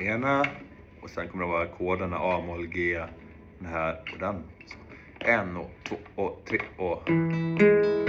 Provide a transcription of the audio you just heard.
ena. Och sen kommer det vara ackorderna A-moll, G, den här och den. Så. 1 och 2 och 3 och...